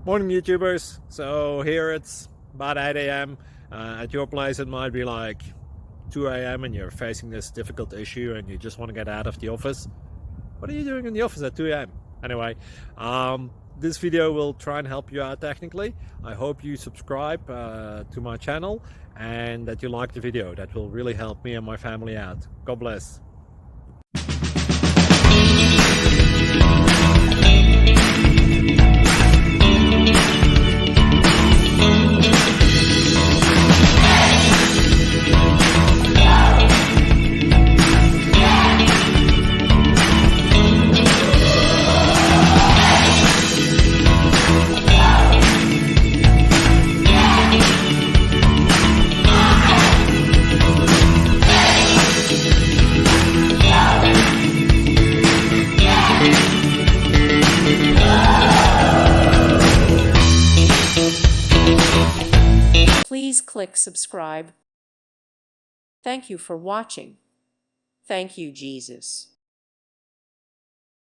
Morning YouTubers. So here it's about 8 a.m. At your place it might be like 2 a.m. and you're facing this difficult issue and you just want to get out of the office. What are you doing in the office at 2 a.m.? Anyway, this video will try and help you out technically. I hope you subscribe to my channel and that you like the video. That will really help me and my family out. God bless. Please click subscribe. Thank you for watching. Thank you, Jesus.